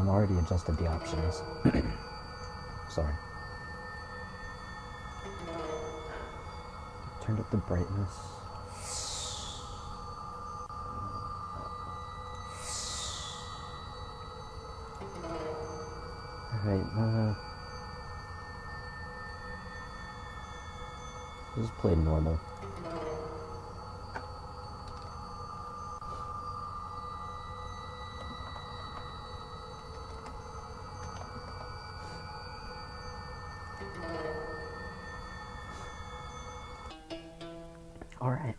I'm already adjusted the options. Sorry. Turned up the brightness. Alright, just play normal. Alright.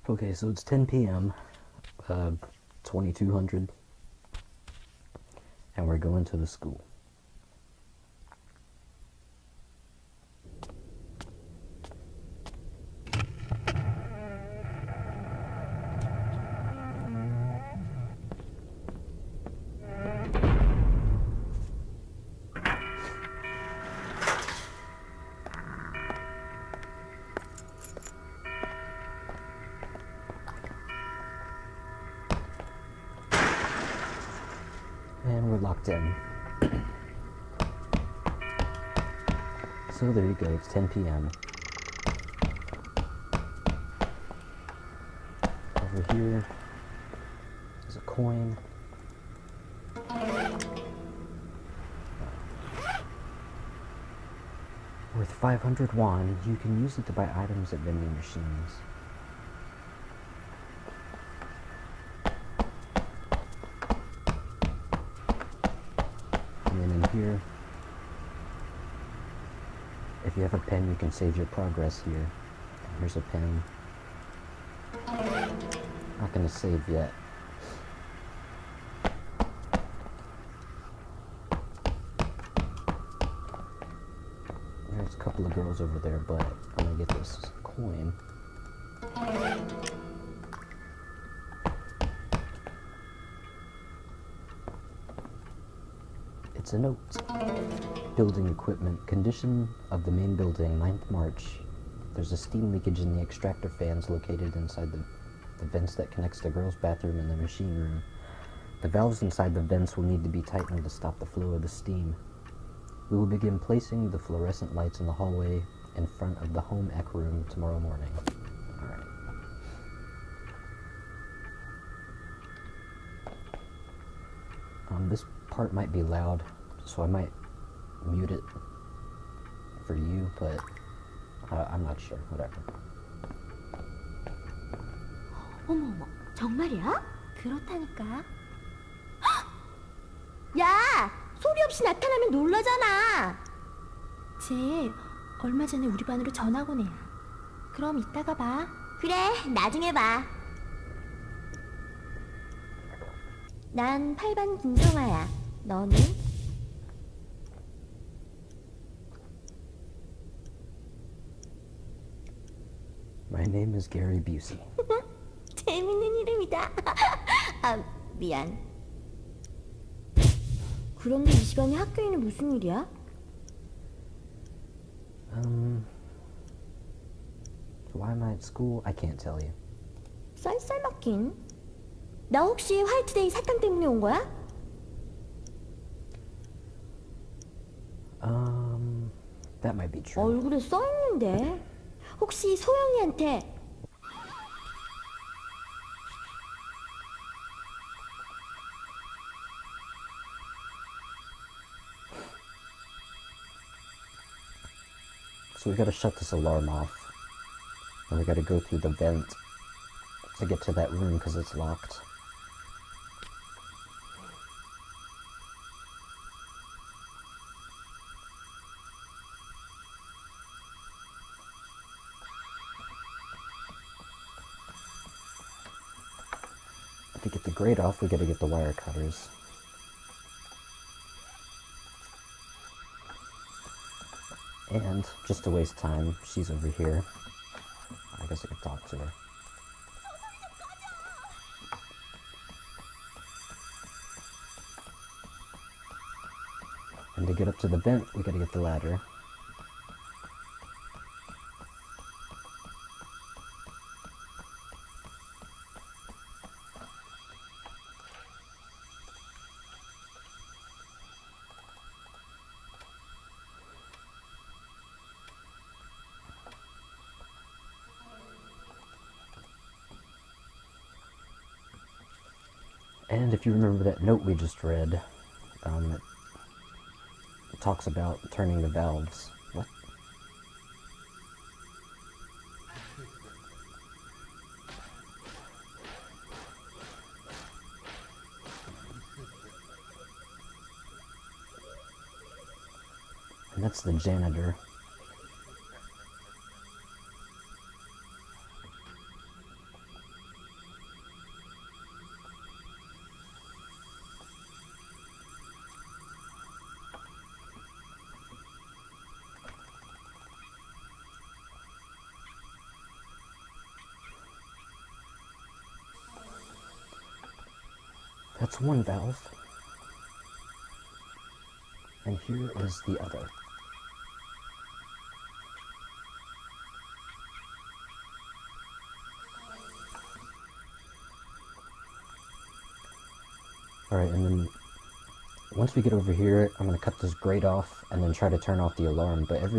Okay, so it's 10 p.m., 2200, and we're going to the school. And we're locked in. So there you go, it's 10 p.m. Over here is a coin. Worth 500 won, you can use it to buy items at vending machines. And then in here, if you have a pen, you can save your progress here. Here's a pen. Not gonna save yet. There's a couple of girls over there, but I'm gonna get this coin. It's a note. Building equipment. Condition of the main building, 9th March. There's a steam leakage in the extractor fans located inside the vents that connects the girls' bathroom and the machine room. The valves inside the vents will need to be tightened to stop the flow of the steam. We will begin placing the fluorescent lights in the hallway in front of the home ec room tomorrow morning. Alright. This part might be loud, so I might mute it for you, but I'm not sure. Whatever. 어머어머, 정말이야? 그렇다니까. 야! 소리 없이 나타나면 놀라잖아. 쟤 얼마 전에 우리 반으로 전학 온 애야. 그럼 이따가 봐. 그래, 나중에 봐. 난 8반 김정아야. 너는? My name is Gary Busey. 재밌는 이름이다. 아, 미안. 그런데 이 시간에 학교에는 무슨 일이야? Why am I at school? I can't tell you. 쌀쌀 맞긴. 나 혹시 화이트데이 사탕 때문에 온 거야? That might be true. 얼굴에 써있는데. 혹시 소영이한테 So we gotta shut this alarm off. And we gotta go through the vent to get to that room because it's locked. To get the grate off, we gotta get the wire cutters. And, just to waste time, she's over here. I guess I could talk to her. And to get up to the vent, we gotta get the ladder. And if you remember that note we just read, it talks about turning the valves. What? And that's the janitor. That's one valve. And here is the other. Alright, and then once we get over here, I'm going to cut this grate off and then try to turn off the alarm. But it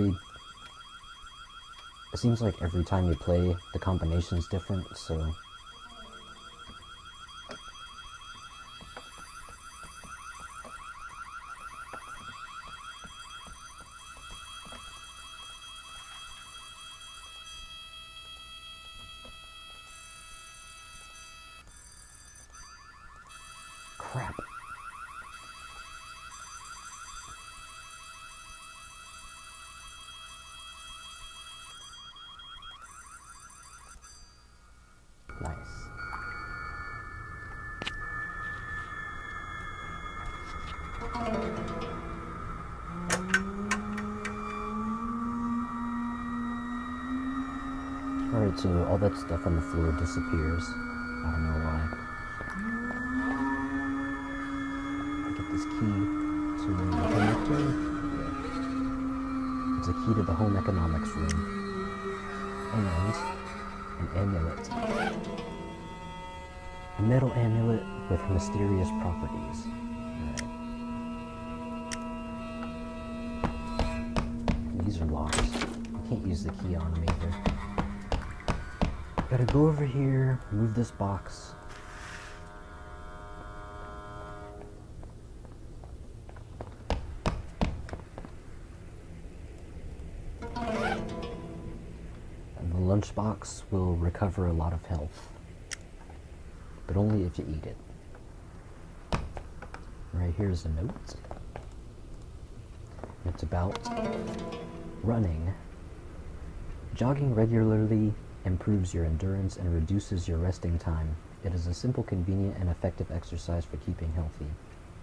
seems like every time you play, the combination's different, so... Crap. Nice. Alright, so all that stuff on the floor disappears. I don't know why. This key to the home room. It's a key to the home economics room. And an amulet. A metal amulet with mysterious properties. Right. These are locked. I can't use the key on them either. Gotta go over here, move this box. Lunchbox will recover a lot of health, but only if you eat it. Right here's a note. It's about running. Jogging regularly improves your endurance and reduces your resting time. It is a simple, convenient, and effective exercise for keeping healthy.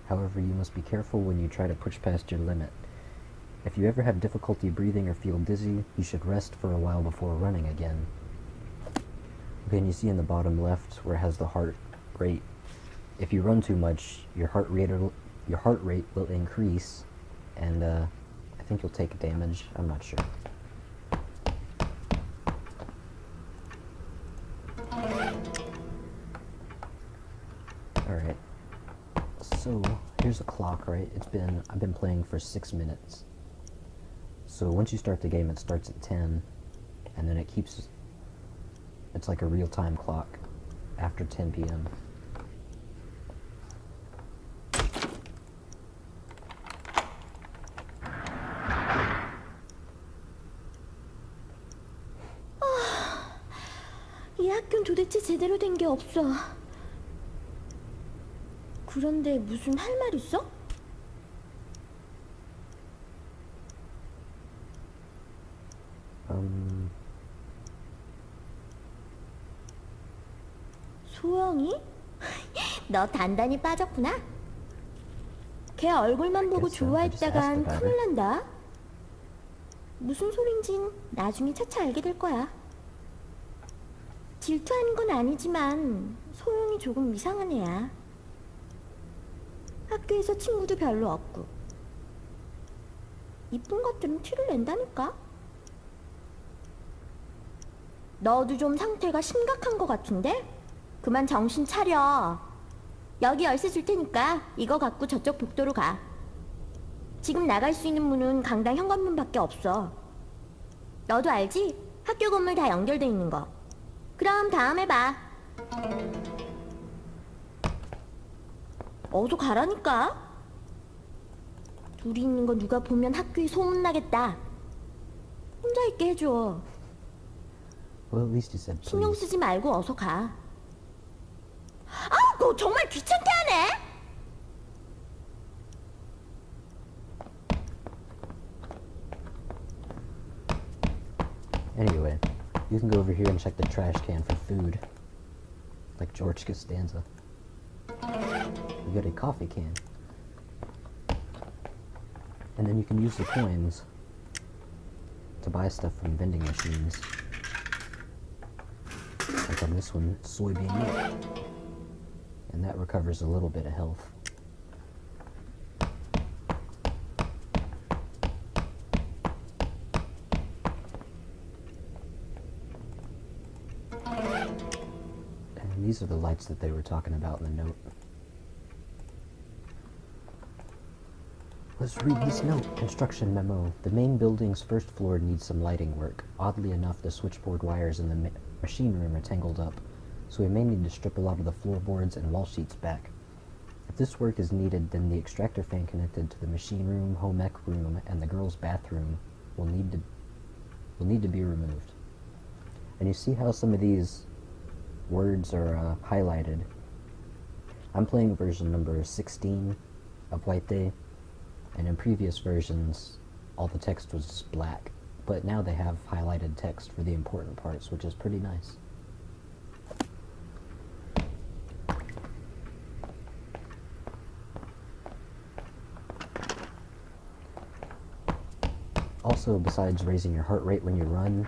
However, you must be careful when you try to push past your limit. If you ever have difficulty breathing or feel dizzy, you should rest for a while before running again. Okay, and you see in the bottom left where it has the heart rate. If you run too much, your heart rate will increase, and I think you'll take damage. I'm not sure. Alright. So, here's a clock, right? I've been playing for 6 minutes. So once you start the game, it starts at 10, and then it's like a real-time clock after 10 p.m. 이 학교는 도대체 제대로 된 게 없어. 그런데 무슨 할 말 있어? 소영이? 너 단단히 빠졌구나. 걔 얼굴만 보고 좋아했다간 큰일 난다. 무슨 소린진 나중에 차차 알게 될 거야. 질투하는 건 아니지만 소영이 조금 이상한 애야. 학교에서 친구도 별로 없고 이쁜 것들은 티를 낸다니까. 너도 좀 상태가 심각한 것 같은데? 그만 정신 차려. 여기 열쇠 줄 테니까 이거 갖고 저쪽 복도로 가. 지금 나갈 수 있는 문은 강당 현관문밖에 없어. 너도 알지? 학교 건물 다 연결돼 있는 거. 그럼 다음에 봐. 어서 가라니까. 둘이 있는 거 누가 보면 학교에 소문나겠다. 혼자 있게 해줘. Well, at least you said please. 신경 쓰지 말고 어서 가. 아, 너 정말 귀찮게 하네. Anyway, you can go over here and check the trash can for food. Like George Costanza. You got a coffee can. And then you can use the coins to buy stuff from vending machines. Like on this one, it's soybean milk. And that recovers a little bit of health. And these are the lights that they were talking about in the note. Let's read this note. Construction memo. The main building's first floor needs some lighting work. Oddly enough, the switchboard wires in the machine room are tangled up, so we may need to strip a lot of the floorboards and wall sheets back. If this work is needed, then the extractor fan connected to the machine room, home ec room, and the girls' bathroom will need to be removed. And you see how some of these words are highlighted. I'm playing version number 16 of Whiteday, and in previous versions, all the text was just black. But now they have highlighted text for the important parts, which is pretty nice. Also, besides raising your heart rate when you run,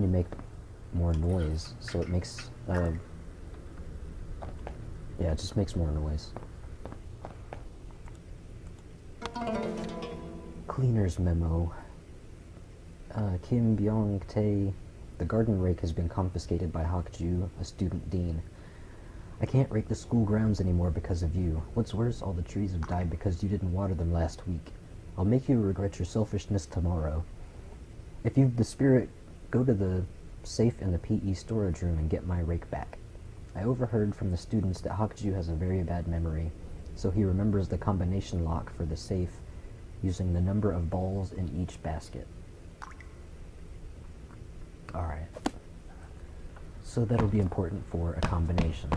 you make more noise, so it makes, yeah, it just makes more noise. Cleaner's memo. Kim Byung-tae, the garden rake has been confiscated by Hak-ju, a student dean. I can't rake the school grounds anymore because of you. What's worse, all the trees have died because you didn't water them last week. I'll make you regret your selfishness tomorrow. If you've the spirit, go to the safe in the PE storage room and get my rake back. I overheard from the students that Hak-ju has a very bad memory, so he remembers the combination lock for the safe using the number of balls in each basket. Alright. So that'll be important for a combination.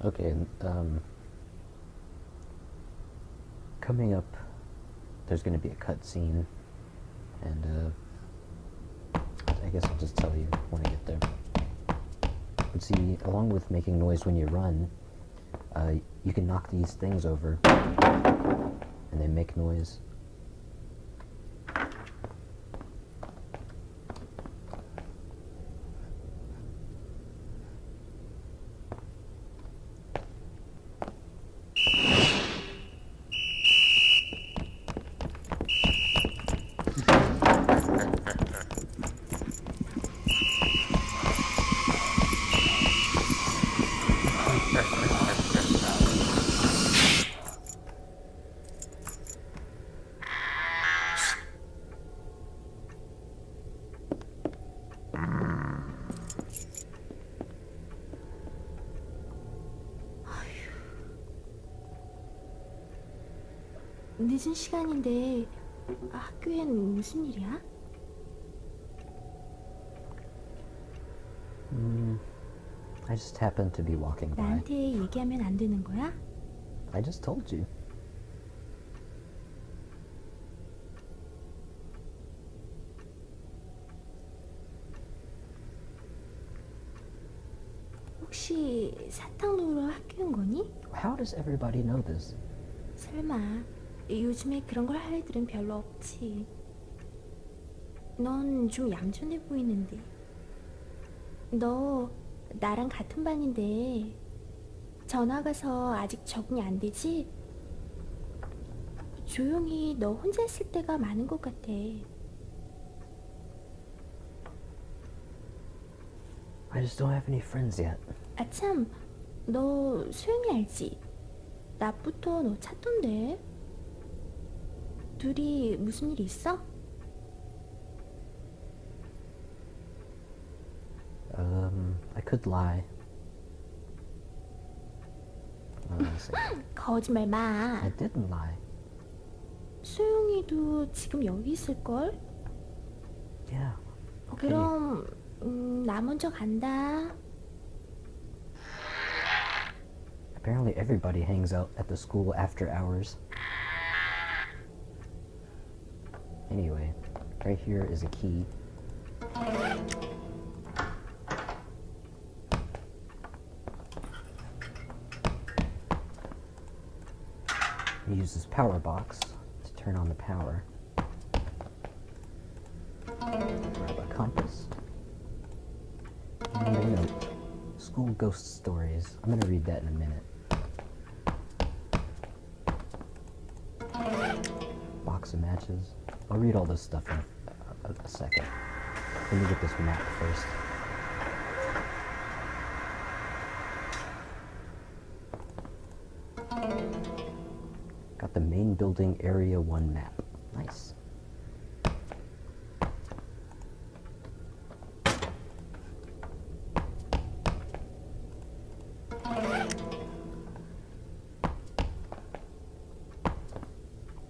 Okay, coming up, there's going to be a cutscene And I guess I'll just tell you when I get there. But see, along with making noise when you run, you can knock these things over, and they make noise. 늦은 시간인데 학교엔 무슨 일이야? I just happened to be walking by. 나한테 얘기하면 안 되는 거야? I just told you. 혹시 사탕 놓으러 학교인 거니? How does everybody know this? 설마 요즘에 그런 걸 할 애들은 별로 없지. 넌 좀 얌전해 보이는데. 너 나랑 같은 반인데 전화 가서 아직 적응이 안 되지? 조용히 너 혼자 있을 때가 많은 것 같아. I just don't have any friends yet. 아참, 너 소영이 알지? 낮부터 너 찾던데. 둘이 무슨 일 있어? I could lie. Let's see. 거짓말 마. I didn't lie. 소영이도 지금 여기 있을걸? Yeah. Okay. 그럼 나 먼저 간다. Apparently everybody hangs out at the school after hours. Anyway, right here is a key. You use this power box to turn on the power. Grab a compass. And a note. School ghost stories. I'm gonna read that in a minute. Box of matches. I'll read all this stuff in a second. Let me get this map first. Got the main building area 1 map. Nice.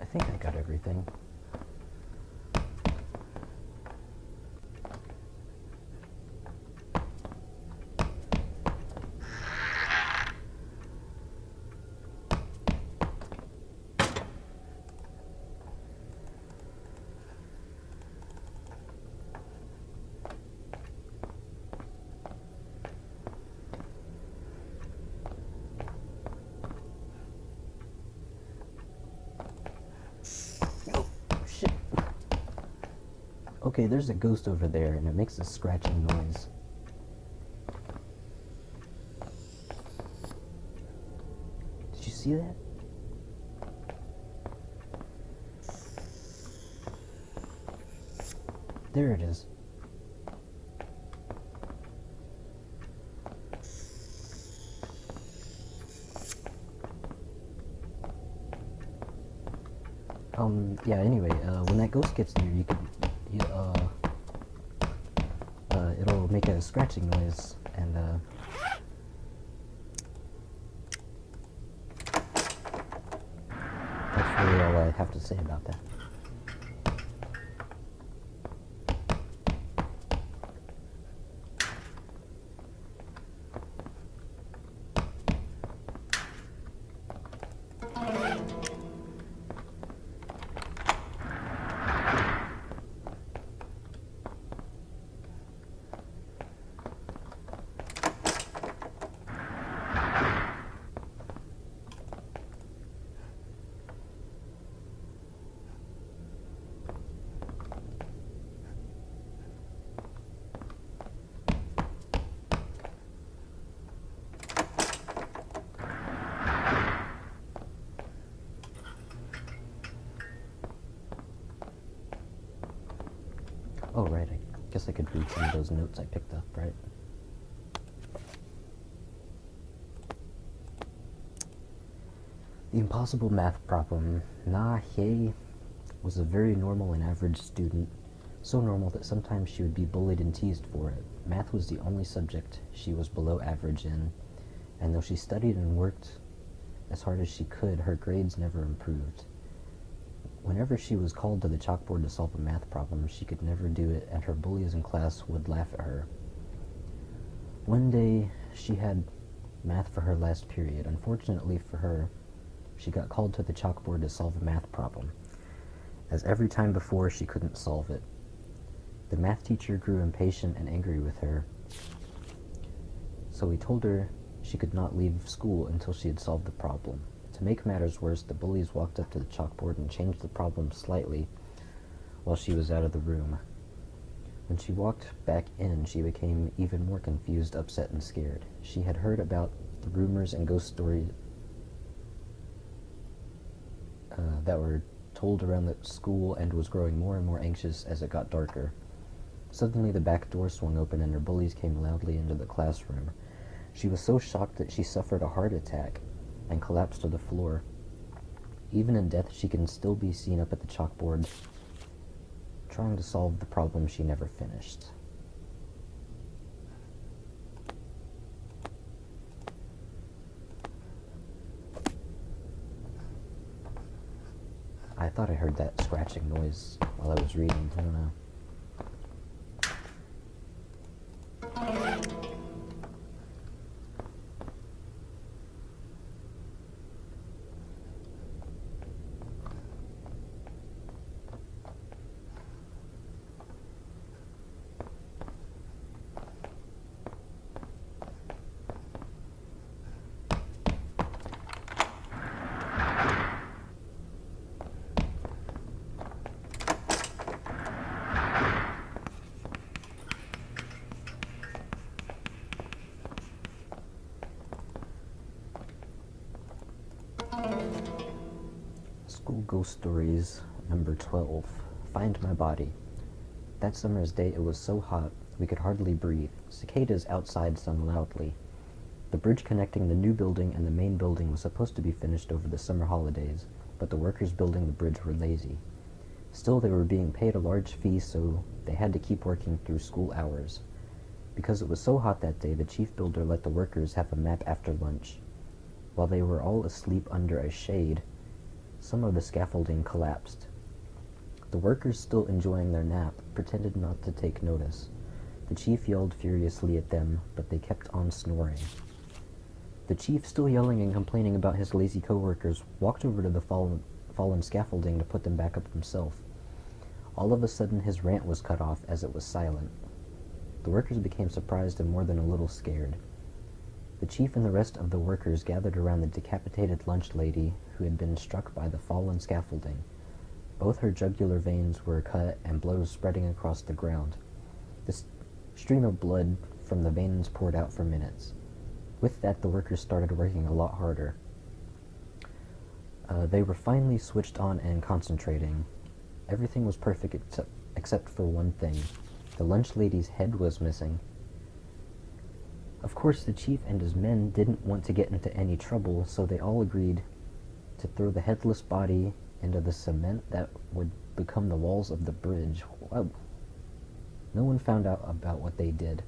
I think I got everything. Shit. Okay, there's a ghost over there, and it makes a scratching noise. Did you see that? There it is. Yeah, anyway, when that ghost gets near, you can, it'll make a scratching noise, and, that's really all I have to say about that. Oh, right, I guess I could read some of those notes I picked up, right? The impossible math problem. Na Hye was a very normal and average student, so normal that sometimes she would be bullied and teased for it. Math was the only subject she was below average in, and though she studied and worked as hard as she could, her grades never improved. Whenever she was called to the chalkboard to solve a math problem, she could never do it, and her bullies in class would laugh at her. One day, she had math for her last period. Unfortunately for her, she got called to the chalkboard to solve a math problem, as every time before she couldn't solve it. The math teacher grew impatient and angry with her, so he told her she could not leave school until she had solved the problem. To make matters worse, the bullies walked up to the chalkboard and changed the problem slightly while she was out of the room. When she walked back in, she became even more confused, upset, and scared. She had heard about the rumors and ghost stories that were told around the school and was growing more and more anxious as it got darker. Suddenly, the back door swung open and her bullies came loudly into the classroom. She was so shocked that she suffered a heart attack and collapsed to the floor. Even in death, she can still be seen up at the chalkboard, trying to solve the problem she never finished. I thought I heard that scratching noise while I was reading. I don't know. School Ghost Stories, number 12. Find My Body. That summer's day it was so hot we could hardly breathe. Cicadas outside sung loudly. The bridge connecting the new building and the main building was supposed to be finished over the summer holidays, but the workers building the bridge were lazy. Still, they were being paid a large fee, so they had to keep working through school hours. Because it was so hot that day, the chief builder let the workers have a nap after lunch. While they were all asleep under a shade, some of the scaffolding collapsed. The workers, still enjoying their nap, pretended not to take notice. The chief yelled furiously at them, but they kept on snoring. The chief, still yelling and complaining about his lazy co-workers, walked over to the fallen scaffolding to put them back up himself. All of a sudden, his rant was cut off as it was silent. The workers became surprised and more than a little scared. The chief and the rest of the workers gathered around the decapitated lunch lady who had been struck by the fallen scaffolding. Both her jugular veins were cut and blood was spreading across the ground. The stream of blood from the veins poured out for minutes. With that, the workers started working a lot harder. They were finally switched on and concentrating. Everything was perfect except for one thing. The lunch lady's head was missing. Of course, the chief and his men didn't want to get into any trouble, so they all agreed to throw the headless body into the cement that would become the walls of the bridge. Whoa. No one found out about what they did.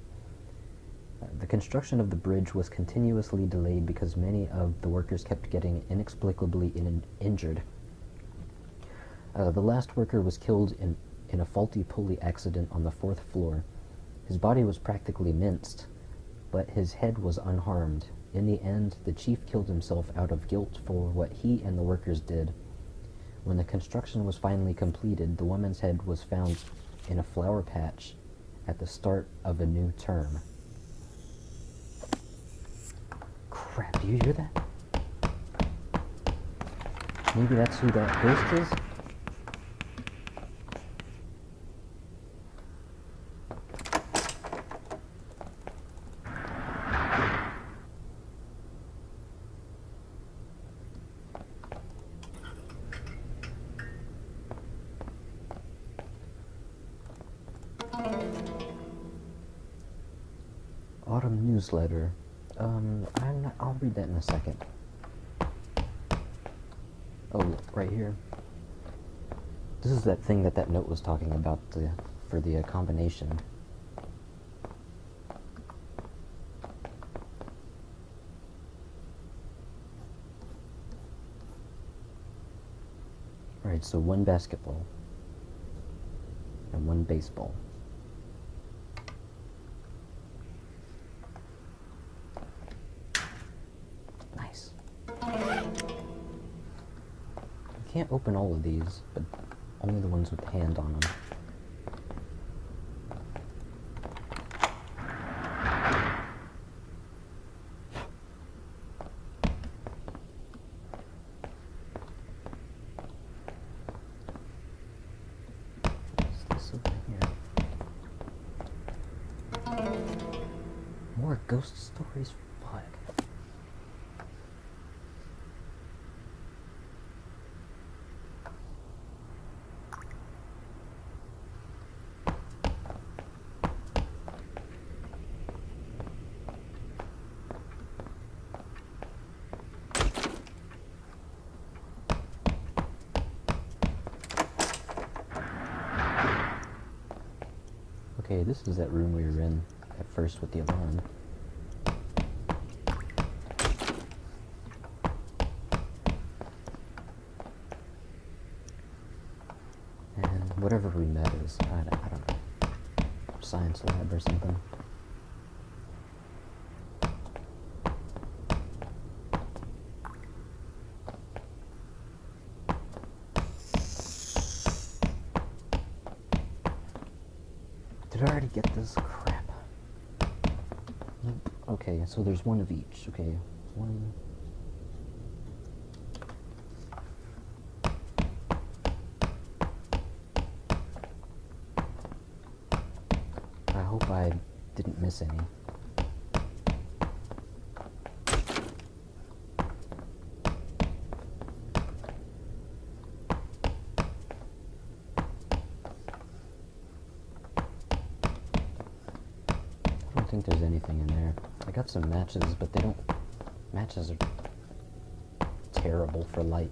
The construction of the bridge was continuously delayed because many of the workers kept getting inexplicably injured. The last worker was killed in a faulty pulley accident on the 4th floor. His body was practically minced, but his head was unharmed. In the end, the chief killed himself out of guilt for what he and the workers did. When the construction was finally completed, the woman's head was found in a flower patch at the start of a new term. Crap, do you hear that? Maybe that's who that ghost is? Autumn newsletter. I'll read that in a second. Oh, right here. This is that thing that note was talking about for the combination. Right, so 1 basketball and 1 baseball. Nice. You can't open all of these, but only the ones with the hand on them. What's this over here? More ghost stories? Fuck. Okay, this is that room we were in at first with the alarm. And whatever room that is, I don't know. Science lab or something. Did I already get this? Crap. Nope. Okay, so there's 1 of each. Okay, 1. I hope I didn't miss any. I don't think there's anything in there. I got some matches, but they don't... Matches are terrible for light.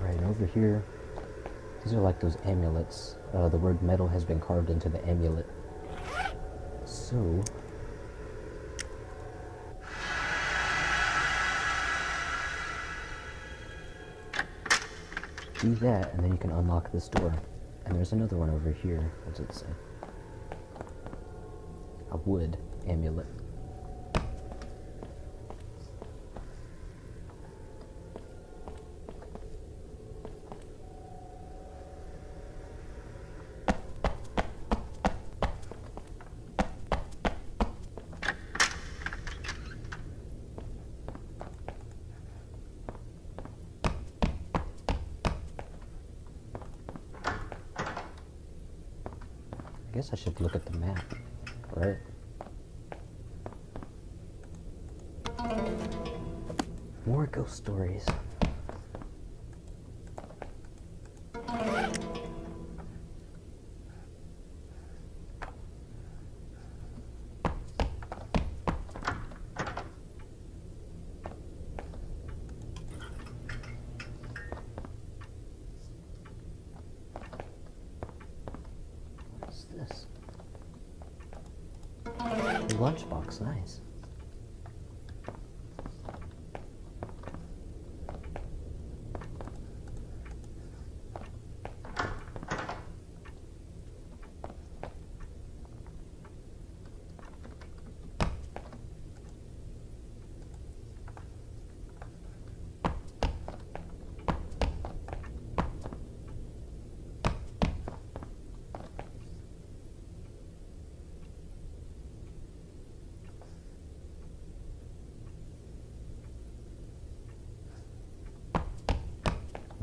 Right, over here, these are like those amulets. The word metal has been carved into the amulet. So... do that, and then you can unlock this door. And there's another one over here. What does it say? A wood amulet. I guess I should look at the map, right? More ghost stories. This? The lunchbox, nice.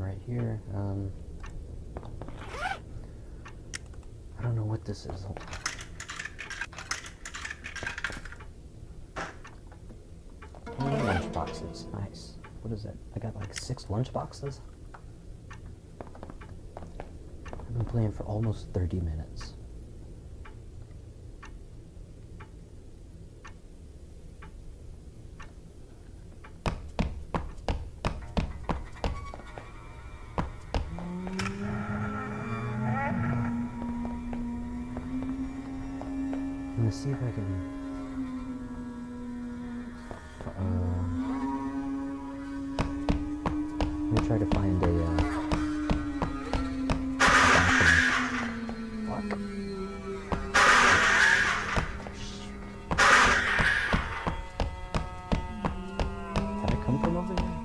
Right here, I don't know what this is. Oh, lunchboxes, nice. What is that? I got like 6 lunch boxes. I've been playing for almost 30 minutes. I'm gonna see if I can. I'm gonna try to find a bathroom. Fuck. Did I come from over here?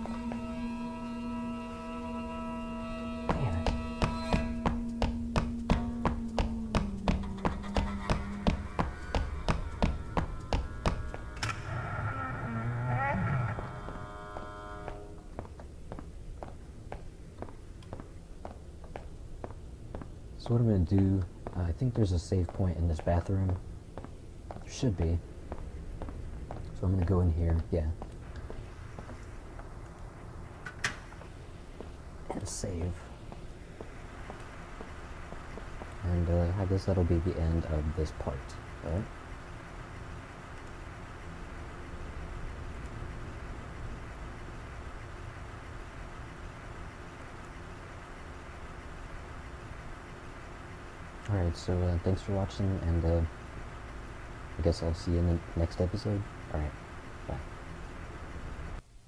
Damn it. So what I'm going to do, I think there's a save point in this bathroom. There should be. So I'm going to go in here, yeah. And save. And I guess that'll be the end of this part, alright? Alright, so thanks for watching, and I guess I'll see you in the next episode. Alright, bye.